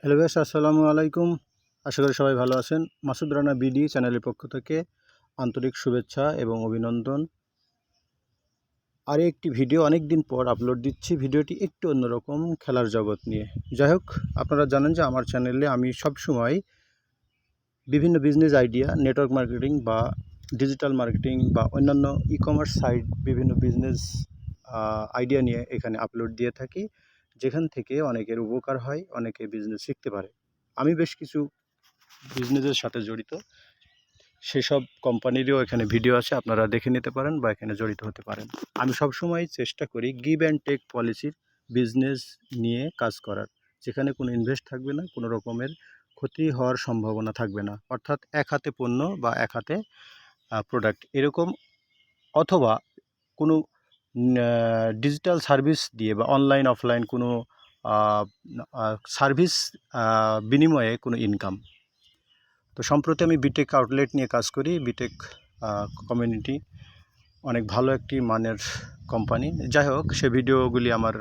Hello guys, আসসালামু আলাইকুম। আশা করি সবাই ভালো আছেন। মাসুদ রানা বিডি চ্যানেলের পক্ষ থেকে আন্তরিক শুভেচ্ছা এবং অভিনন্দন। আর একটি ভিডিও অনেক দিন পর আপলোড দিচ্ছি। ভিডিওটি একটু অন্যরকম, খেলার জগৎ নিয়ে। যাই হোক, আপনারা জানেন যে আমার চ্যানেলে আমি সবসময় বিভিন্ন বিজনেস আইডিয়া, নেটওয়ার্ক মার্কেটিং বা ডিজিটাল মার্কেটিং বা অন্যান্য ই-কমার্স সাইট, বিভিন্ন বিজনেস আইডিয়া নিয়ে এখানে আপলোড দিয়ে থাকি, যেখান থেকে অনেকের উপকার হয়, অনেকে বিজনেস শিখতে পারে। আমি বেশ কিছু বিজনেসের সাথে জড়িত, সেসব কোম্পানিরও এখানে ভিডিও আছে, আপনারা দেখে নিতে পারেন বা এখানে জড়িত হতে পারেন। আমি সবসময় চেষ্টা করি গিভ অ্যান্ড টেক পলিসির বিজনেস নিয়ে কাজ করার, যেখানে কোনো ইনভেস্ট থাকবে না, কোনো রকমের ক্ষতি হওয়ার সম্ভাবনা থাকবে না। অর্থাৎ এক হাতে পণ্য বা এক হাতে প্রোডাক্ট এরকম, অথবা কোনো ডিজিটাল সার্ভিস দিয়ে বা অনলাইন অফলাইন কোনো সার্ভিস বিনিময়ে কোনো ইনকাম। তো সম্প্রতি আমি বিটেক আউটলেট নিয়ে কাজ করি। বিটেক কমিউনিটি অনেক ভালো একটি মানের কোম্পানি। যাই হোক, সে ভিডিওগুলি আমার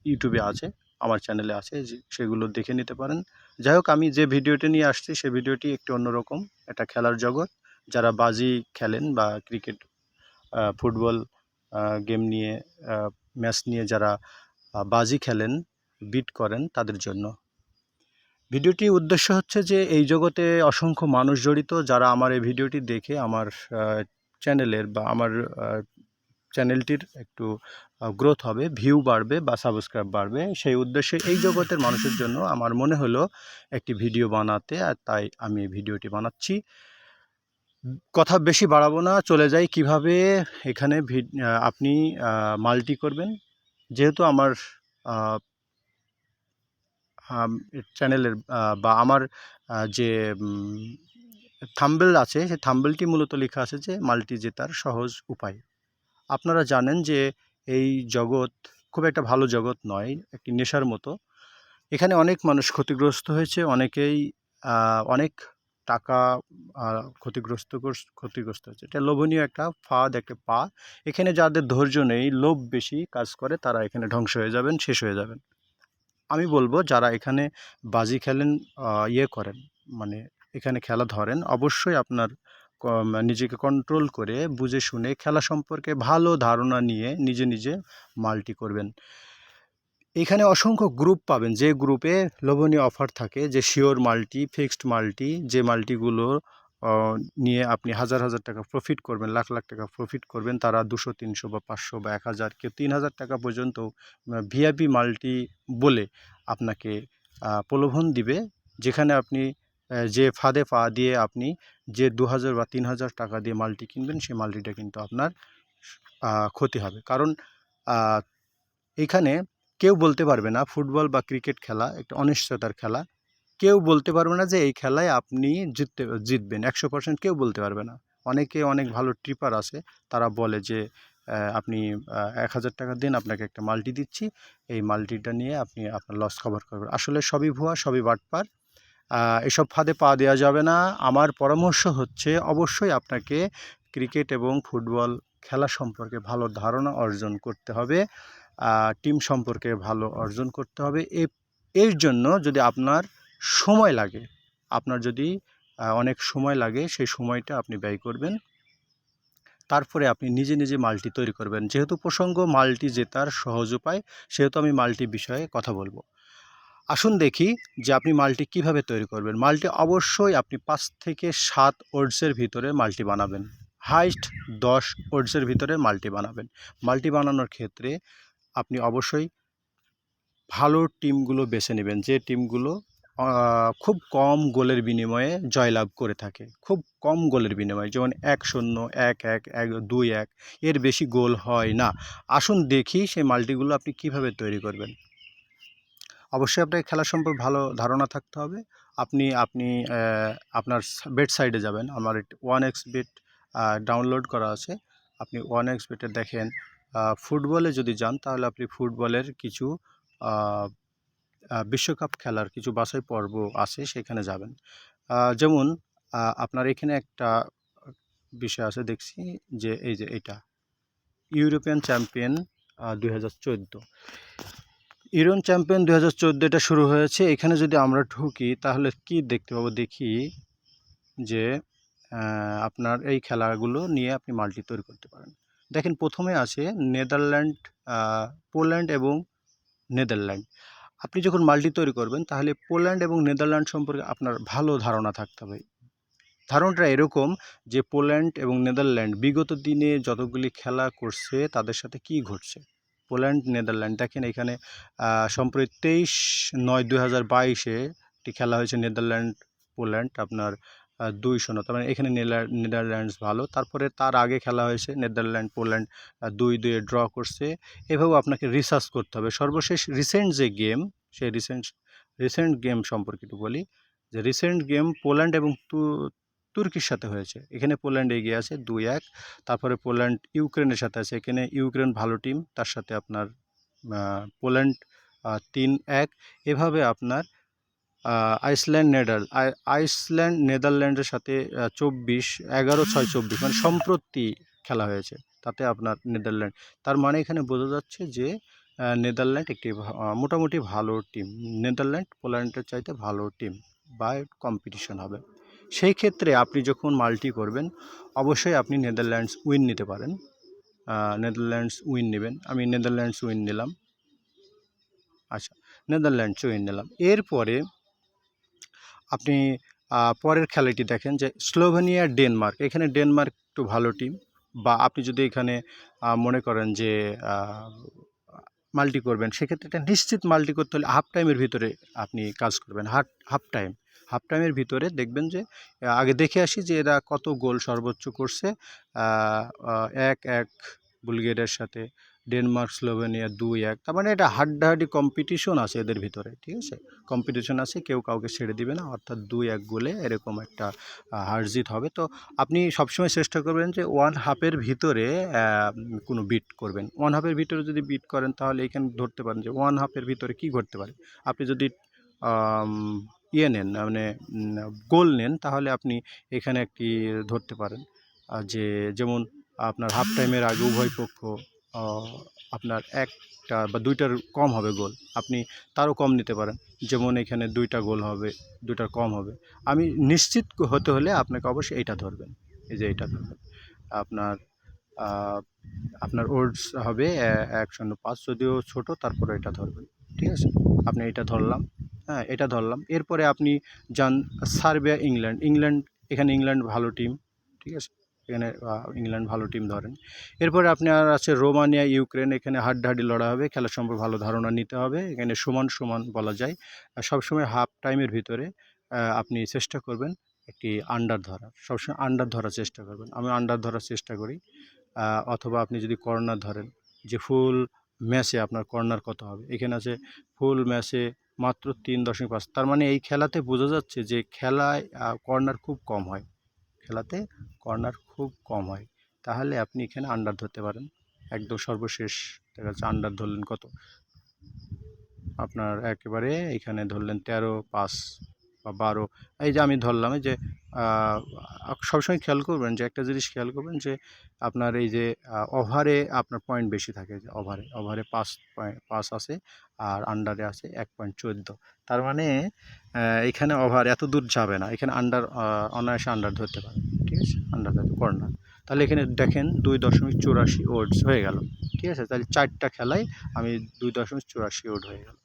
ইউটিউবে আছে, আমার চ্যানেলে আছে, সেগুলো দেখে নিতে পারেন। যাই হোক, আমি যে ভিডিওটি নিয়ে আসছি সে ভিডিওটি একটু অন্যরকম, এটা খেলার জগৎ। যারা বাজি খেলেন বা ক্রিকেট, ফুটবল গেম নিয়ে, ম্যাচ নিয়ে যারা বাজি খেলেন, বিট করেন, তাদের জন্য ভিডিওটির উদ্দেশ্য হচ্ছে যে এই জগতে অসংখ্য মানুষ জড়িত, যারা আমার এই ভিডিওটি দেখে আমার চ্যানেলের বা আমার চ্যানেলটির একটু গ্রোথ হবে, ভিউ বাড়বে বা সাবস্ক্রাইব বাড়বে। সেই উদ্দেশ্যে এই জগতের মানুষের জন্য আমার মনে হলো একটি ভিডিও বানাতে, আর তাই আমি এই ভিডিওটি বানাচ্ছি। কথা বেশি বাড়াবো না, চলে যাই কিভাবে এখানে আপনি মাল্টি করবেন। যেহেতু আমার চ্যানেলের বা আমার যে থাম্বনেল আছে, সেই থাম্বনেলটি মূলত লেখা আছে যে মাল্টি জেতার সহজ উপায়। আপনারা জানেন যে এই জগৎ খুব একটা ভালো জগৎ নয়, একটি নেশার মতো। এখানে অনেক মানুষ ক্ষতিগ্রস্ত হয়েছে, অনেকেই অনেক টাকা ক্ষতিগ্রস্ত হয়েছে। এটা লোভনীয় একটা ফাঁদ, একটা পা। এখানে যাদের ধৈর্য নেই, লোভ বেশি কাজ করে, তারা এখানে ধ্বংস হয়ে যাবেন, শেষ হয়ে যাবেন। আমি বলবো, যারা এখানে বাজি খেলেন, করেন, মানে এখানে খেলা ধরেন, অবশ্যই আপনার নিজেকে কন্ট্রোল করে বুঝে শুনে খেলা সম্পর্কে ভালো ধারণা নিয়ে নিজে নিজে মাল্টি করবেন। এখানে অসংখ্য গ্রুপ পাবেন, যে গ্রুপে লোভনীয় অফার থাকে, যে শিওর মাল্টি, ফিক্সড মাল্টি, যে মাল্টিগুলো নিয়ে আপনি হাজার হাজার টাকা প্রফিট করবেন, লাখ লাখ টাকা প্রফিট করবেন। তারা 200, 300 বা 500 বা 1000, কেউ 3000 টাকা পর্যন্ত ভিআইপি মাল্টি বলে আপনাকে প্রলোভন দিবে, যেখানে আপনি যে ফাঁদে পা দিয়ে আপনি যে 2000 বা 3000 টাকা দিয়ে মাল্টি কিনবেন, সেই মাল্টিটা কিন্তু আপনার ক্ষতি হবে। কারণ এইখানে কেউ বলতে পারবে না, ফুটবল বা ক্রিকেট খেলা একটা অনিশ্চয়তার খেলা। কেউ বলতে পারবে না যে এই খেলায় আপনি জিতবেন 100%, কেউ বলতে পারবে না। অনেকে, অনেক ভালো ট্রিপার আছে, তারা বলে যে আপনি 1000 টাকা দিন, আপনাকে একটা মাল্টি দিচ্ছি, এই মাল্টিটা নিয়ে আপনি আপনার লস কভার করবেন। আসলে সবই ভুয়া, সবই বাটপার। এসব ফাঁদে পা দেওয়া যাবে না। আমার পরামর্শ হচ্ছে, অবশ্যই আপনাকে ক্রিকেট এবং ফুটবল খেলা সম্পর্কে ভালো ধারণা অর্জন করতে হবে, টিম সম্পর্কে ভালো অর্জন করতে হবে। এর জন্য যদি আপনার সময় লাগে, আপনার যদি অনেক সময় লাগে, সেই সময়টা আপনি ব্যয় করবেন। তারপরে আপনি নিজে নিজে মাল্টি তৈরি করবেন। যেহেতু প্রসঙ্গ মাল্টি জেতার সহজ উপায়, সেহেতু আমি মাল্টি বিষয়ে কথা বলবো। আসুন দেখি যে আপনি মাল্টি কিভাবে তৈরি করবেন। মাল্টি অবশ্যই আপনি 5 থেকে 7 ওডসের ভিতরে মাল্টি বানাবেন। হাইস্ট 10 ওডসের ভিতরে মাল্টি বানাবেন। মাল্টি বানানোর ক্ষেত্রে আপনি অবশ্যই ভালো টিমগুলো বেছে নেবেন, যে টিমগুলো খুব কম গোলের বিনিময়ে জয়লাভ করে থাকে। খুব কম গোলের বিনিময়ে, যেমন 1-0, 1-1, 2-1, এর বেশি গোল হয় না। আসুন দেখি সেই মাল্টিগুলো আপনি কিভাবে তৈরি করবেন। অবশ্যই আপনাকে খেলা সম্পর্কে ভালো ধারণা থাকতে হবে। আপনি আপনি আপনার বেট সাইডে যাবেন, আমার 1x বেট ডাউনলোড করা আছে। আপনি 1x বেটে দেখেন, ফুটবলে যদি যান, তাহলে আপনি ফুটবলের কিছু বিশ্বকাপ খেলার কিছু বাছাই পর্ব আছে, সেখানে যাবেন। যেমন আপনার এখানে একটা বিষয় আছে, দেখছি যে এই যে এটা ইউরোপিয়ান চ্যাম্পিয়ন 2014। ইউরোন চ্যাম্পিয়ন 2014 এটা শুরু হয়েছে। এখানে যদি আমরা ঢুকি তাহলে কি দেখতে পাবো দেখি যে আপনার এই খেলাগুলো নিয়ে আপনি মাল্টি তৈরি করতে পারেন। দেখেন প্রথমে আছে নেদারল্যান্ড, পোল্যান্ড এবং নেদারল্যান্ড। আপনি যখন মাল্টি তৈরি করবেন তাহলে পোল্যান্ড এবং নেদারল্যান্ড সম্পর্কে আপনার ভালো ধারণা থাকতে হবে। ধারণাটা এরকম যে পোল্যান্ড এবং নেদারল্যান্ড বিগত দিনে যতগুলি খেলা করছে তাদের সাথে কি ঘটছে। পোল্যান্ড নেদারল্যান্ড দেখেন এখানে সম্প্রতি 23/9/2022 একটি খেলা হয়েছে নেদারল্যান্ড পোল্যান্ড আপনার 2-0। তার মানে এখানে নেদারল্যান্ডস ভালো। তারপরে তার আগে খেলা হয়েছে নেদারল্যান্ড পোল্যান্ড 2-2 ড্র করছে। এভাবেও আপনাকে রিসার্চ করতে হবে। সর্বশেষ রিসেন্ট যে গেম, সেই রিসেন্ট গেম সম্পর্কে একটু বলি যে রিসেন্ট গেম পোল্যান্ড এবং তুর্কির সাথে হয়েছে। এখানে পোল্যান্ড এগিয়ে আছে 2-1। তারপরে পোল্যান্ড ইউক্রেনের সাথে আছে। এখানে ইউক্রেন ভালো টিম, তার সাথে আপনার পোল্যান্ড 3-1। এভাবে আপনার আইসল্যান্ড নেদারল্যান্ডের সাথে 11/6/24 মানে সম্প্রতি খেলা হয়েছে। তাতে আপনার নেদারল্যান্ড, তার মানে এখানে বোঝা যাচ্ছে যে নেদারল্যান্ড একটি মোটামুটি ভালো টিম। নেদারল্যান্ড পোল্যান্ডের চাইতে ভালো টিম বা কম্পিটিশন হবে। সেই ক্ষেত্রে আপনি যখন মাল্টি করবেন অবশ্যই আপনি নেদারল্যান্ডস উইন নিতে পারেন। নেদারল্যান্ডস উইন নেবেন। আমি নেদারল্যান্ডস উইন নিলাম। আচ্ছা, নেদারল্যান্ডস উইন নিলাম। এরপরে আপনি পরের খেলাটি দেখেন যে স্লোভেনিয়া ডেনমার্ক। এখানে ডেনমার্ক একটু ভালো টিম। বা আপনি যদি এখানে মনে করেন যে মাল্টি করবেন, সেক্ষেত্রে এটা নিশ্চিত মাল্টি করতে হলে হাফ টাইমের ভিতরে আপনি কাজ করবেন। হাফ টাইমের ভিতরে দেখবেন যে আগে দেখে আসি যে এরা কত গোল সর্বোচ্চ করছে। 1-1 বুলগেরিয়ার সাথে, ডেনমার্ক স্লোভেনিয়া 2-1। তার মানে এটা হাড্ডাহাড্ডি কম্পিটিশন আছে এদের ভিতরে, ঠিক আছে, কম্পিটিশন আছে, কেউ কাউকে ছেড়ে দিবে না। অর্থাৎ 2-1 গোলে এরকম একটা হার জিত হবে। তো আপনি সবসময় চেষ্টা করবেন যে 1/2 ভিতরে কোনো বিট করবেন। 1/2 ভিতরে যদি বিট করেন তাহলে এখানে ধরতে পারেন যে 1/2 ভিতরে কি ঘটতে পারে। আপনি যদি ইয়ে নেন মানে গোল নেন তাহলে আপনি এখানে একটি ধরতে পারেন যে যেমন আপনার হাফ টাইমের আগে উভয় পক্ষ আপনার 1টা বা 2টার কম হবে গোল, আপনি তারও কম নিতে পারেন। যেমন এখানে 2টা গোল হবে, 2টার কম হবে। আমি নিশ্চিত হতে হলে আপনাকে অবশ্যই এইটা ধরবেন, এই যে এইটা ধরবেন। আপনার আপনার ওডস হবে 1.5, যদিও ছোট, তারপরে এটা ধরবেন, ঠিক আছে। আপনি এটা ধরলাম, হ্যাঁ এটা ধরলাম। এরপরে আপনি যান সার্বিয়া ইংল্যান্ড। এখানে ইংল্যান্ড ভালো টিম, ঠিক আছে, এখানে ইংল্যান্ড ভালো টিম ধরেন। এরপরে আপনার আছে রোমানিয়া ইউক্রেন। এখানে হাড্ডাহাড্ডি লড়া হবে, খেলার সম্পর্কে ভালো ধারণা নিতে হবে। এখানে সমান বলা যায়। সবসময় হাফ টাইমের ভিতরে আপনি চেষ্টা করবেন একটি আন্ডার ধরার, সবসময় আন্ডার ধরার চেষ্টা করবেন। আমি আন্ডার ধরার চেষ্টা করি। অথবা আপনি যদি কর্নার ধরেন যে ফুল ম্যাচে আপনার কর্নার কত হবে, এখানে আছে ফুল ম্যাচে মাত্র 3.5। তার মানে এই খেলাতে বোঝা যাচ্ছে যে খেলায় কর্নার খুব কম হয়, খেলাতে কর্নার খুব কম হয়। তাহলে আপনি এখানে আন্ডার ধরতে পারেন। একদম সর্বশেষ দেখা যাচ্ছে আন্ডার ধরলেন কত, আপনার একেবারে এখানে ধরলেন 13-5 বা 12। এই যে আমি ধরলাম, এই যে সবসময় খেয়াল করবেন যে একটা জিনিস খেয়াল করবেন যে আপনার এই যে ওভারে আপনার পয়েন্ট বেশি থাকে, যে ওভারে 5 আছে আর আন্ডারে আছে 1.14। তার মানে এখানে ওভার এত দূর যাবে না, এখানে আন্ডার অনায়াসে আন্ডার ধরতে পারে, ঠিক আছে, আন্ডার ধরতে কর্নার। তাহলে এখানে দেখেন 2.84 ওডস হয়ে গেল, ঠিক আছে। তাহলে 4টা খেলায় আমি 2.84 ওড হয়ে গেল।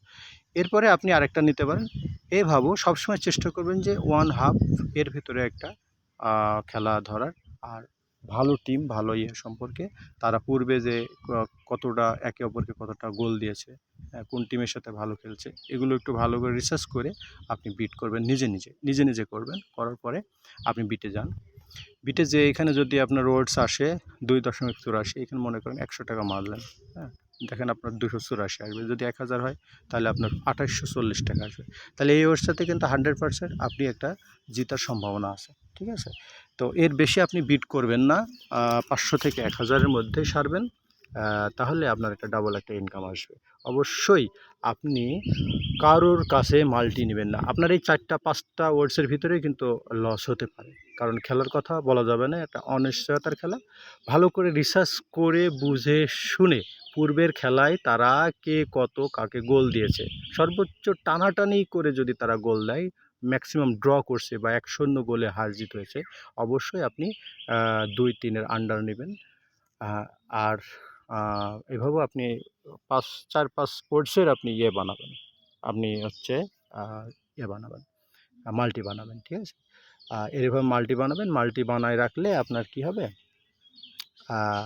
এরপরে আপনি আরেকটা নিতে পারেন। এভাবেও সবসময় চেষ্টা করবেন যে 1/2 এর ভিতরে একটা খেলা ধরার। আর ভালো টিম, ভালো সম্পর্কে তারা পূর্বে যে কতটা একে অপরকে কতটা গোল দিয়েছে, কোন টিমের সাথে ভালো খেলছে, এগুলো একটু ভালো করে রিসার্চ করে আপনি বিট করবেন নিজে নিজে করবেন। করার পরে আপনি বিটে যান। বিটে যে এখানে যদি আপনার রোডস আসে 2.84, এখানে মনে করেন 100 টাকা মারলেন, হ্যাঁ, দেখেন আপনার 284 আসবে। যদি 1000 হয় তাহলে আপনার 2840 টাকা আসবে। তাহলে এই ওয়েবসাইটে কিন্তু 100% আপনি একটা জেতার সম্ভাবনা আছে, ঠিক আছে। তো এর বেশি আপনি বিট করবেন না, 500 থেকে 1000-এর মধ্যেই সারবেন। তাহলে আপনার একটা ডাবল একটা ইনকাম আসবে। অবশ্যই আপনি কারোর কাছে মাল্টি নেবেন না। আপনার এই ৪টা ৫টা ওয়ার্ডসের ভিতরেই কিন্তু লস হতে পারে। কারণ খেলার কথা বলা যাবে না, এটা অনিশ্চয়তার খেলা। ভালো করে রিসার্চ করে বুঝে শুনে পূর্বের খেলায় তারা কে কত কাকে গোল দিয়েছে, সর্বোচ্চ টানাটানি করে যদি তারা গোল দেয়, ম্যাক্সিমাম ড্র করছে বা ১-০ গোলে হার জিত হয়েছে, অবশ্যই আপনি ২-৩ এর আন্ডার নেবেন। আর এভাবেও আপনি ৪-৫ কোর্সের আপনি ইয়ে বানাবেন। আপনি হচ্ছে ইয়ে বানাবেন, মাল্টি বানাবেন, ঠিক আছে? এভাবে মাল্টি বানাবেন, মাল্টি বানায় রাখলে আপনার কি হবে,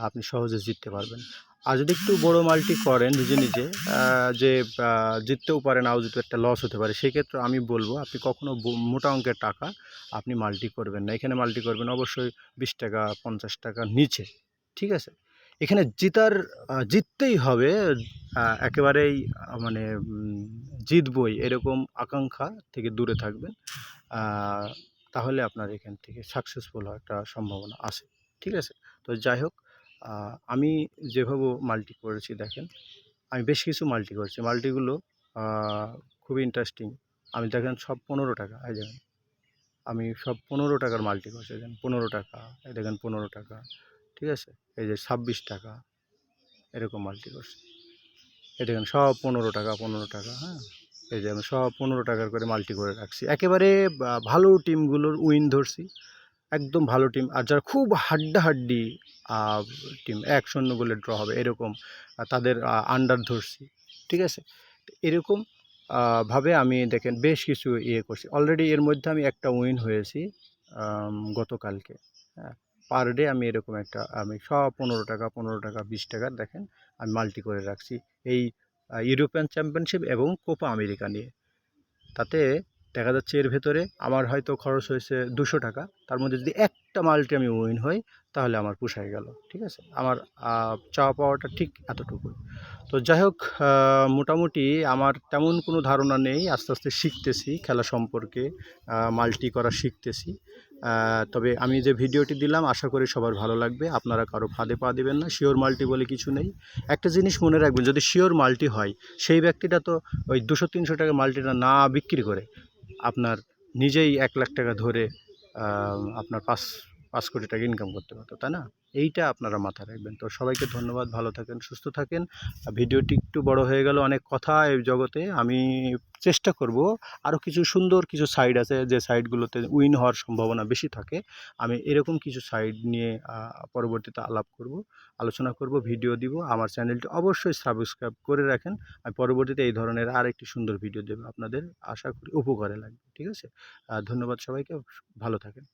আপনি সহজে জিততে পারবেন। আর যদি একটু বড় মাল্টি করেন নিজে নিজে, যে জিততেও পারে নাও জিততে, একটা লস হতে পারে, সেক্ষেত্রে আমি বলবো আপনি কখনো মোটা অঙ্কের টাকা আপনি মাল্টি করবেন না। এখানে মাল্টি করবেন অবশ্যই 20 টাকা 50 টাকার নিচে, ঠিক আছে? এখানে জিততেই হবে, একেবারেই মানে জিতবই এরকম আকাঙ্ক্ষা থেকে দূরে থাকবেন। তাহলে আপনার এখান থেকে সাকসেসফুল হওয়ার একটা সম্ভাবনা আছে, ঠিক আছে? তো যাই হোক, আমি যেভাবে মাল্টি করেছি দেখেন, আমি বেশ কিছু মাল্টি করেছি। মাল্টিগুলো খুবই ইন্টারেস্টিং। আমি দেখেন সব 15 টাকা, এই দেখেন আমি সব 15 টাকার মাল্টি করছি। দেখেন 15 টাকা, এই দেখেন 15 টাকা, ঠিক আছে? এই যে 26 টাকা, এরকম মাল্টি করছি। এই দেখেন সব 15 টাকা 15 টাকা, হ্যাঁ? এই যে আমি সব 15 টাকার করে মাল্টি করে রাখছি। একেবারে ভালো টিমগুলোর উইন ধরছি, একদম ভালো টিম। আর যারা খুব হাড্ডাহাড্ডি টিম, ১-০ গোলে ড্র হবে এরকম, তাদের আন্ডার ধরছি, ঠিক আছে? এরকম ভাবে আমি দেখেন বেশ কিছু ইয়ে করছি। অলরেডি এর মধ্যে আমি একটা উইন হয়েছি গতকালকে, হ্যাঁ? পার ডে আমি এরকম একটা, আমি সব 15 টাকা 15 টাকা 20 টাকার দেখেন আমি মাল্টি করে রাখছি এই ইউরোপিয়ান চ্যাম্পিয়নশিপ এবং কোপা আমেরিকা নিয়ে। তাতে দেখা যাচ্ছে এর ভেতরে আমার হয়তো খরচ হয়েছে 200 টাকা, তার মধ্যে যদি একটা মাল্টি আমি উইন হই তাহলে আমার পোষায় গেল, ঠিক আছে? আমার চাওয়া পাওয়াটা ঠিক এতটুকুই। তো যাই হোক, মোটামুটি আমার তেমন কোনো ধারণা নেই, আস্তে আস্তে শিখতেছি খেলা সম্পর্কে, মাল্টি করা শিখতেছি। তবে আমি যে ভিডিওটি দিলাম আশা করি সবার ভালো লাগবে। আপনারা কারো ফাঁদে পা দিবেন না, শিওর মাল্টি বলে কিছু নেই। একটা জিনিস মনে রাখবেন, যদি শিওর মাল্টি হয় সেই ব্যক্তিটা তো ওই 200-300 টাকা মাল্টিটা না বিক্রি করে আপনার নিজেই 1 লাখ টাকা ধরে আপনার 5 কোটি টাকা ইনকাম করতে পারতো, তাই না? এইটা আপনারা মাথায় রাখবেন। তো সবাইকে ধন্যবাদ, ভালো থাকেন, সুস্থ থাকেন। ভিডিওটি একটু বড় হয়ে গেল, অনেক কথা এই জগতে। আমি চেষ্টা করব, আরও কিছু সুন্দর কিছু সাইড আছে যে সাইডগুলোতে উইন হওয়ার সম্ভাবনা বেশি থাকে, আমি এরকম কিছু সাইড নিয়ে পরবর্তীতে আলোচনা করব, ভিডিও দিব। আমার চ্যানেলটি অবশ্যই সাবস্ক্রাইব করে রাখেন। আমি পরবর্তীতে এই ধরনের আরেকটি সুন্দর ভিডিও দেব আপনাদের, আশা করি উপকারে লাগবে, ঠিক আছে? ধন্যবাদ সবাইকে, ভালো থাকেন।